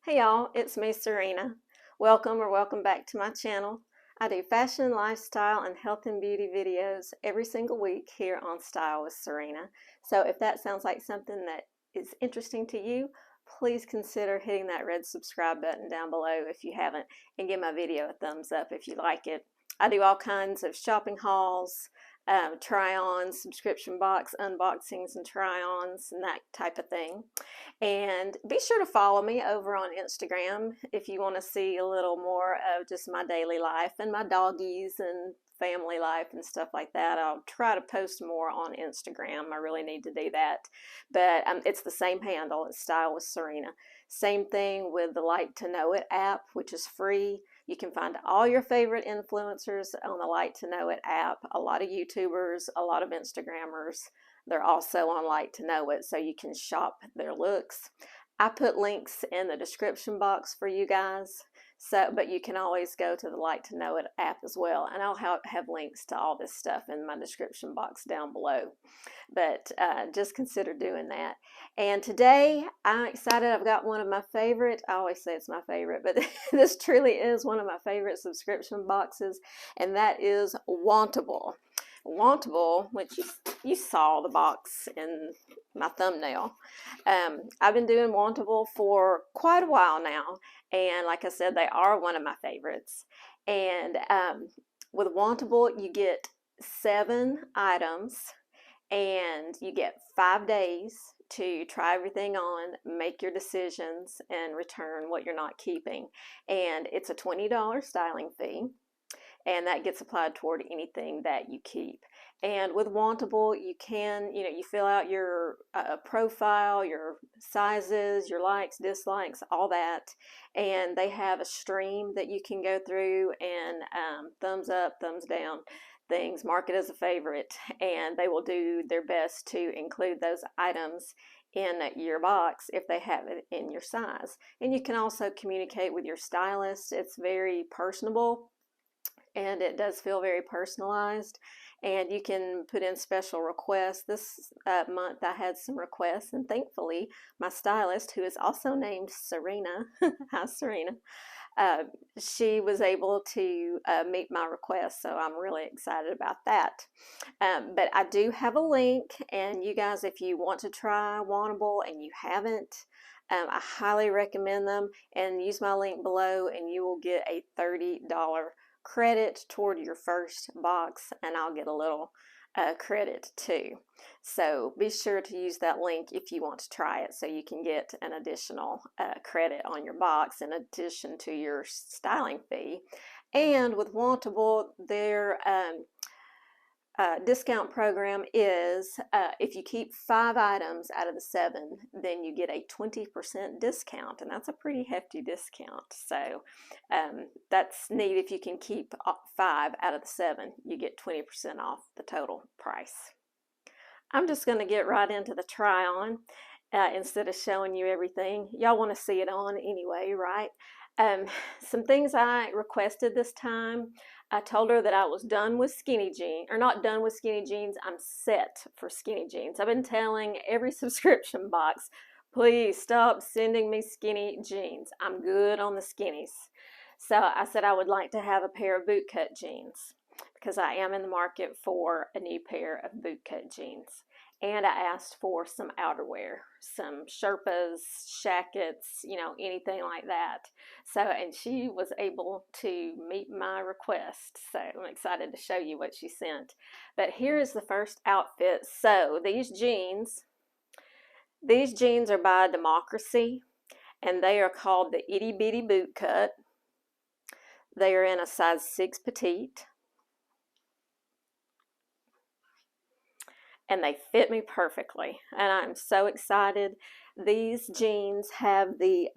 Hey y'all, it's me, Serena. Welcome back to my channel. I do fashion, lifestyle, and health and beauty videos every single week here on Style with Serena. So if that sounds like something that is interesting to you, please consider hitting that red subscribe button down below if you haven't, and give my video a thumbs up if you like it. I do all kinds of shopping hauls, try-ons, subscription box unboxings and try-ons and that type of thing. And be sure to follow me over on Instagram if you want to see a little more of just my daily life and my doggies and family life and stuff like that. I'll try to post more on Instagram. I really need to do that. But it's the same handle. It's Style with Serena. Same thing with the Like to Know It app, which is free. You can find all your favorite influencers on the Like to Know It app. A lot of YouTubers, a lot of Instagrammers. They're also on Like to Know It, so you can shop their looks. I put links in the description box for you guys, but you can always go to the Like to Know It app as well, and I'll have links to all this stuff in my description box down below. But just consider doing that. And today I'm excited. I've got one of my favorite, I always say it's my favorite, but this truly is one of my favorite subscription boxes, and that is Wantable, which you saw the box in my thumbnail. I've been doing Wantable for quite a while now, and like I said, they are one of my favorites. And with Wantable, you get 7 items, and you get 5 days to try everything on, make your decisions, and return what you're not keeping. And it's a $20 styling fee, and that gets applied toward anything that you keep. And with Wantable, you can, you fill out your profile, your sizes, your likes, dislikes, all that, and they have a stream that you can go through and thumbs up, thumbs down things, mark it as a favorite, and they will do their best to include those items in your box if they have it in your size. And you can also communicate with your stylist. It's very personable, and it does feel very personalized, and you can put in special requests. This month I had some requests, and thankfully my stylist, who is also named Serena, hi Serena, she was able to meet my request, so I'm really excited about that. But I do have a link, and you guys, if you want to try Wantable and you haven't, I highly recommend them, and use my link below and you will get a $30 credit toward your first box, and I'll get a little credit too. So be sure to use that link if you want to try it, so you can get an additional credit on your box in addition to your styling fee. And with Wantable, their discount program is if you keep 5 items out of the 7, then you get a 20% discount, and that's a pretty hefty discount. So that's neat. If you can keep 5 out of the 7, you get 20% off the total price. I'm just going to get right into the try on instead of showing you everything. Y'all want to see it on anyway, right? Some things I requested this time. I told her that I was done with skinny jeans, or not done with skinny jeans, I'm set for skinny jeans. I've been telling every subscription box, please stop sending me skinny jeans. I'm good on the skinnies. So I said I would like to have a pair of bootcut jeans, because I am in the market for a new pair of bootcut jeans. And I asked for some outerwear, some Sherpas, Shackets, anything like that. So, and she was able to meet my request. So I'm excited to show you what she sent. But here is the first outfit. So these jeans are by Democracy, and they are called the Itty Bitty Bootcut. They are in a size 6 petite. And they fit me perfectly, and I'm so excited. These jeans have the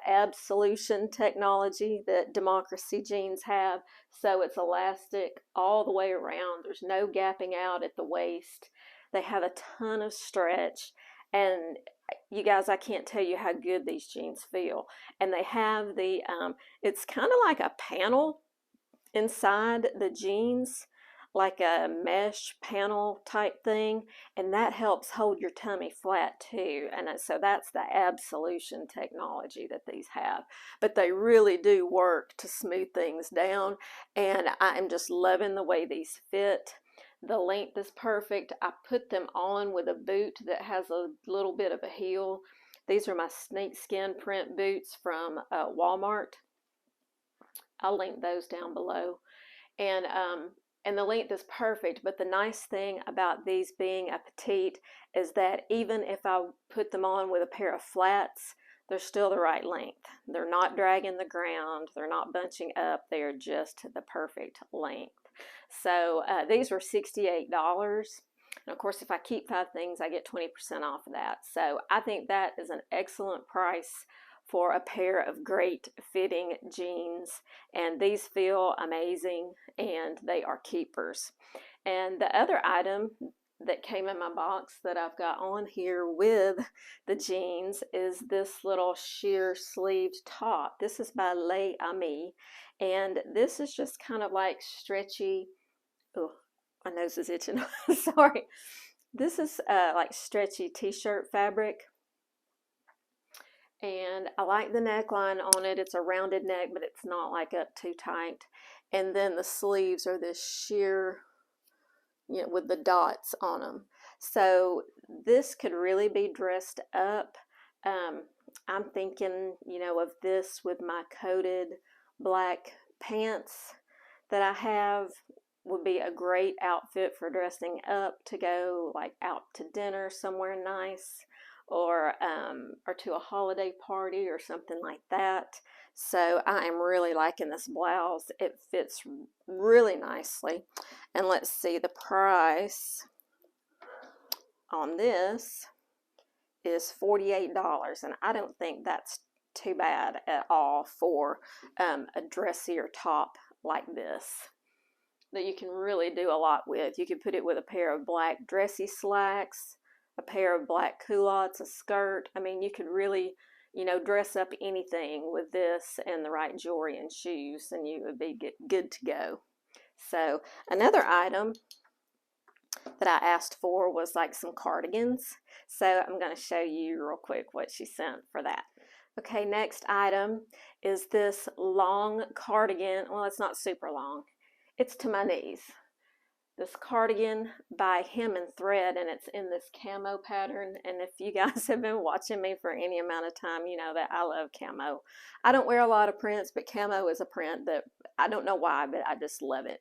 Absolution technology that Democracy jeans have, so it's elastic all the way around. There's no gapping out at the waist. They have a ton of stretch, and you guys, I can't tell you how good these jeans feel. And they have the it's kind of like a panel inside the jeans. like a mesh panel type thing, and that helps hold your tummy flat too. And so that's the absolution technology that these have. But they really do work to smooth things down, and I am just loving the way these fit. The length is perfect. I put them on with a boot that has a little bit of a heel. These are my snakeskin print boots from Walmart. I'll link those down below. And the length is perfect, but the nice thing about these being a petite is that even if I put them on with a pair of flats, they're still the right length. They're not dragging the ground, they're not bunching up, they are just the perfect length. So these were $68. And of course, if I keep 5 things, I get 20% off of that. So I think that is an excellent price for a pair of great fitting jeans, and these feel amazing and they are keepers. And the other item that came in my box that I've got on here with the jeans is this little sheer sleeved top. This is by Les Amis, and this is just kind of like stretchy. Oh, my nose is itching. Sorry. This is like stretchy t-shirt fabric. And I like the neckline on it. It's a rounded neck, but it's not like up too tight. And then the sleeves are this sheer, you know, with the dots on them. So this could really be dressed up. I'm thinking, you know, of this with my coated black pants that I have. Would be a great outfit for dressing up to go like out to dinner somewhere nice, or to a holiday party or something like that. So I am really liking this blouse. It fits really nicely. And let's see, the price on this is $48, and I don't think that's too bad at all for a dressier top like this that you can really do a lot with. You could put it with a pair of black dressy slacks, a pair of black culottes, a skirt. I mean, you could really, you know, dress up anything with this and the right jewelry and shoes, and you would be good to go. So another item that I asked for was like some cardigans. So I'm going to show you real quick what she sent for that. Okay, next item is this long cardigan. Well, it's not super long. It's to my knees. This cardigan by Hem and Thread, and it's in this camo pattern. And if you guys have been watching me for any amount of time, you know that I love camo. I don't wear a lot of prints, but camo is a print that I don't know why, but I just love it.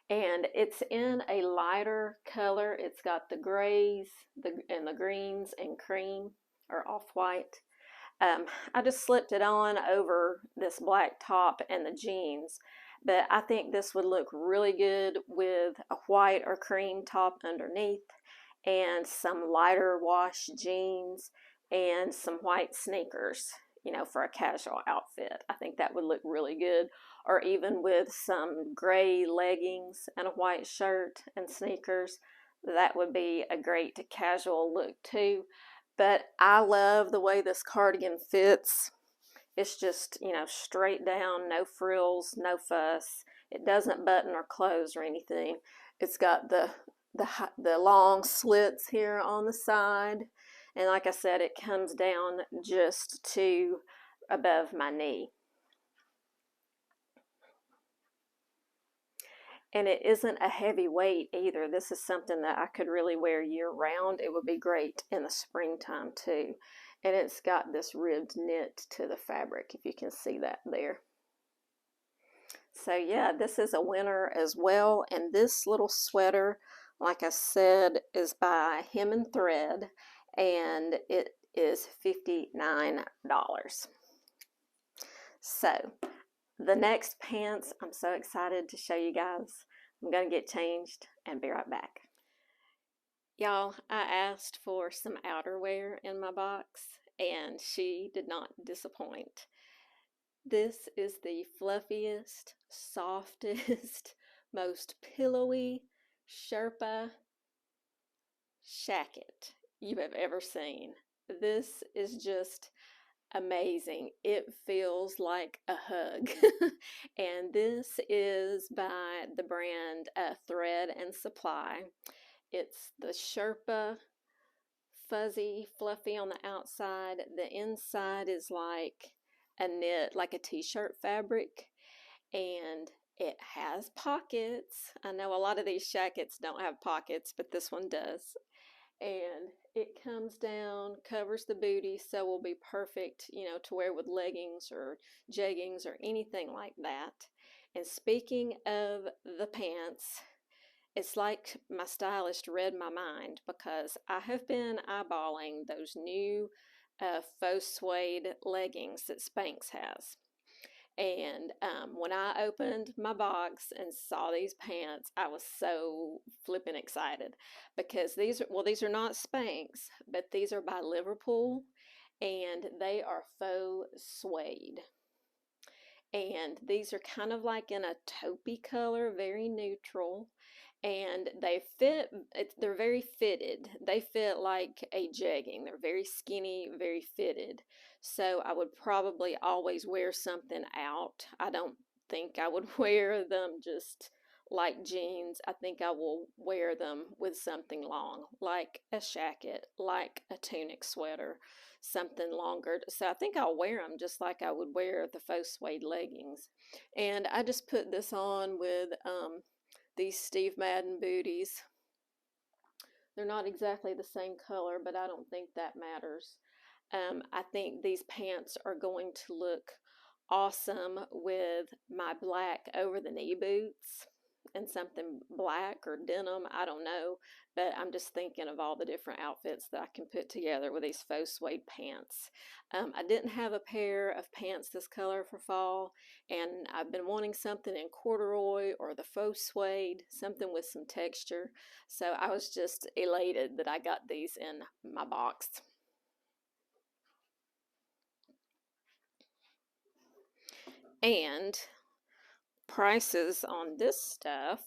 And it's in a lighter color. It's got the grays and the greens and cream, or off-white. I just slipped it on over this black top and the jeans. But I think this would look really good with a white or cream top underneath, and some lighter wash jeans and some white sneakers, you know, for a casual outfit. I think that would look really good. Or even with some gray leggings and a white shirt and sneakers. That would be a great casual look too. But I love the way this cardigan fits. It's just, you know, straight down, no frills, no fuss. It doesn't button or close or anything. It's got the long slits here on the side. And like I said, it comes down just to above my knee. And it isn't a heavy weight either. This is something that I could really wear year round. It would be great in the springtime too. And it's got this ribbed knit to the fabric, if you can see that there. So yeah, this is a winner as well. And this little sweater, like I said, is by Hem and Thread, and it is $59. So the next pants, I'm so excited to show you guys. I'm going to get changed and be right back. Y'all, I asked for some outerwear in my box, and she did not disappoint. This is the fluffiest, softest, most pillowy Sherpa Shacket you have ever seen. This is just amazing. It feels like a hug. And this is by the brand Thread and Supply. It's the Sherpa, fuzzy, fluffy on the outside. The inside is like a knit, like a t-shirt fabric, and it has pockets. I know a lot of these Shackets don't have pockets, but this one does. And it comes down, covers the booty, so will be perfect, you know, to wear with leggings or jeggings or anything like that. And speaking of the pants, it's like my stylist read my mind, because I have been eyeballing those new faux suede leggings that Spanx has. And when I opened my box and saw these pants, I was so flippin' excited, because these are not Spanx, but these are by Liverpool, and they are faux suede. And these are kind of like in a taupey color, very neutral, and they're very fitted. They fit like a jegging. They're very skinny, very fitted. So I would probably always wear something out. I don't think I would wear them just like jeans. I think I will wear them with something long, like a shacket, like a tunic sweater, something longer. So I think I'll wear them just like I would wear the faux suede leggings. And I just put this on with these Steve Madden booties. They're not exactly the same color, but I don't think that matters. I think these pants are going to look awesome with my black over the knee boots and something black or denim, I don't know, but I'm just thinking of all the different outfits that I can put together with these faux suede pants. I didn't have a pair of pants this color for fall, and I've been wanting something in corduroy or the faux suede, something with some texture, so I was just elated that I got these in my box. And prices on this stuff.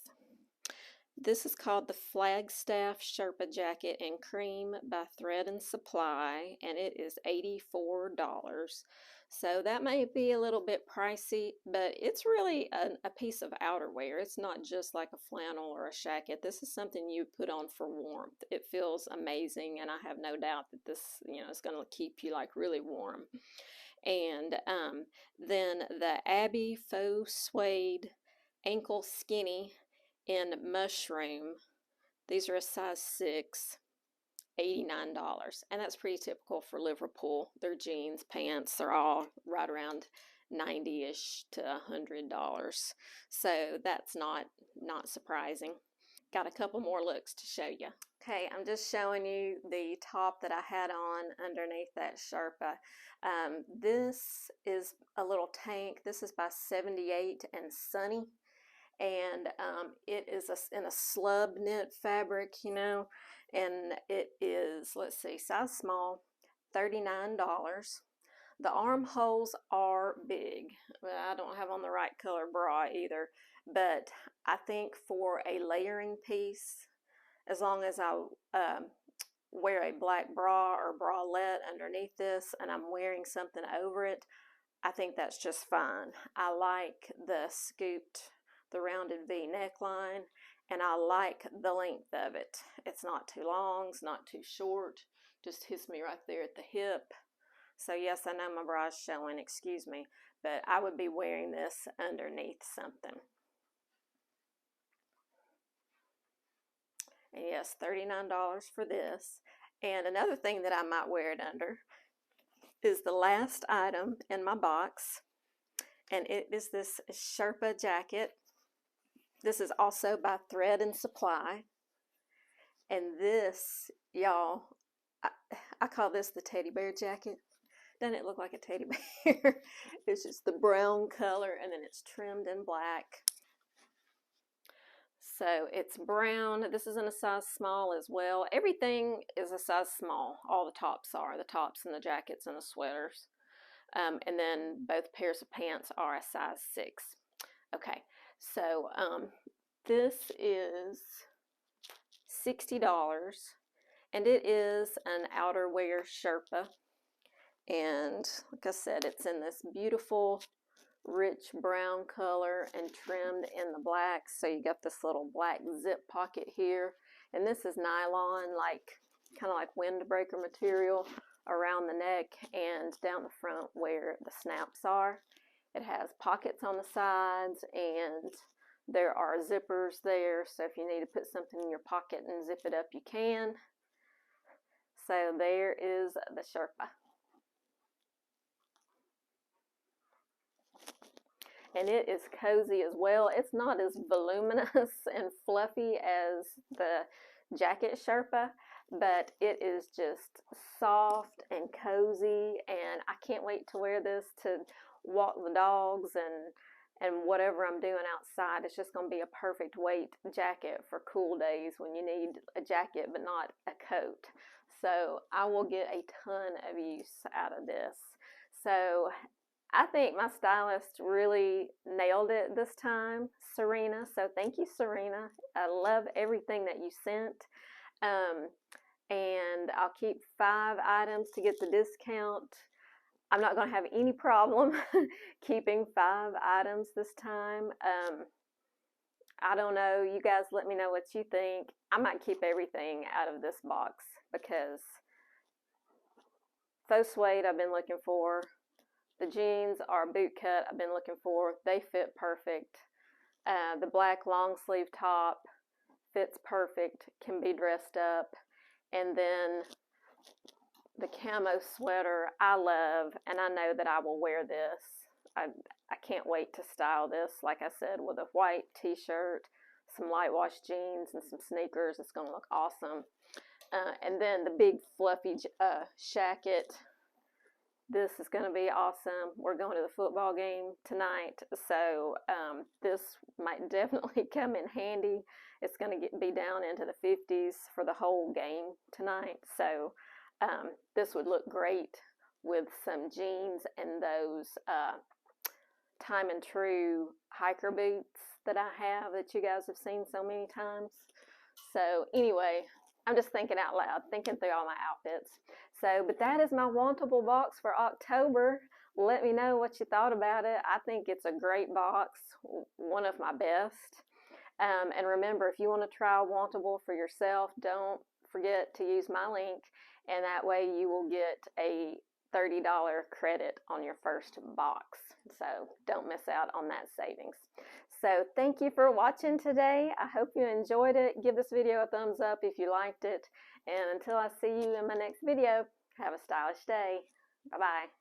This is called the Flagstaff Sherpa Jacket in Cream by Thread and Supply, and it is $84. So that may be a little bit pricey, but it's really a piece of outerwear. It's not just like a flannel or a shacket. This is something you put on for warmth. It feels amazing, and I have no doubt that this, you know, is going to keep you like really warm. And then the Abbey Faux Suede Ankle Skinny in Mushroom. These are a size 6, $89. And that's pretty typical for Liverpool. Their jeans, pants, they're all right around 90-ish to $100. So that's not surprising. Got a couple more looks to show you. Okay, I'm just showing you the top that I had on underneath that Sherpa. This is a little tank. This is by 78 and Sunny. And it is in a slub knit fabric, you know, and it is, let's see, size small, $39. The armholes are big. I don't have on the right color bra either, but I think for a layering piece, as long as I wear a black bra or bralette underneath this and I'm wearing something over it, I think that's just fine. I like the scooped, the rounded V neckline, and I like the length of it. It's not too long, it's not too short, just hits me right there at the hip. So yes, I know my bra's showing, excuse me, but I would be wearing this underneath something. And yes, $39 for this. And another thing that I might wear it under is the last item in my box, and it is this Sherpa jacket. This is also by Thread and Supply, and this, y'all, I call this the teddy bear jacket. Doesn't it look like a teddy bear? It's just the brown color, and then it's trimmed in black. So it's brown. This is in a size small as well. Everything is a size small. All the tops are. The tops and the jackets and the sweaters. And then both pairs of pants are a size 6. Okay, so this is $60, and it is an outerwear Sherpa. And like I said, it's in this beautiful rich brown color and trimmed in the black. So you got this little black zip pocket here, and this is nylon, like kind of like windbreaker material around the neck and down the front where the snaps are. It has pockets on the sides, and there are zippers there, so if you need to put something in your pocket and zip it up, you can. So there is the Sherpa. And it is cozy as well. It's not as voluminous and fluffy as the jacket Sherpa, but it is just soft and cozy, and I can't wait to wear this to walk the dogs and whatever I'm doing outside. It's just going to be a perfect weight jacket for cool days when you need a jacket but not a coat. So I will get a ton of use out of this. So I think my stylist really nailed it this time, Serena. So thank you, Serena. I love everything that you sent. And I'll keep 5 items to get the discount. I'm not going to have any problem keeping 5 items this time. I don't know. You guys let me know what you think. I might keep everything out of this box because Faux Suede I've been looking for. The jeans are Bootcut I've been looking for. They fit perfect. The black long sleeve top fits perfect, can be dressed up. And then the camo sweater I love, and I know that I will wear this. I can't wait to style this, like I said, with a white t-shirt, some light wash jeans, and some sneakers. It's going to look awesome. And then the big fluffy Shacket. This is going to be awesome. We're going to the football game tonight, so this might definitely come in handy. It's going to be down into the 50s for the whole game tonight, so this would look great with some jeans and those time and true hiker boots that I have that you guys have seen so many times. So anyway, I'm just thinking out loud, thinking through all my outfits. So, but that is my Wantable box for October. Let me know what you thought about it. I think it's a great box, one of my best. And remember, if you want to try Wantable for yourself, don't forget to use my link, and that way you will get a $30 credit on your first box. So don't miss out on that savings. So thank you for watching today. I hope you enjoyed it. Give this video a thumbs up if you liked it. And until I see you in my next video, have a stylish day. Bye-bye.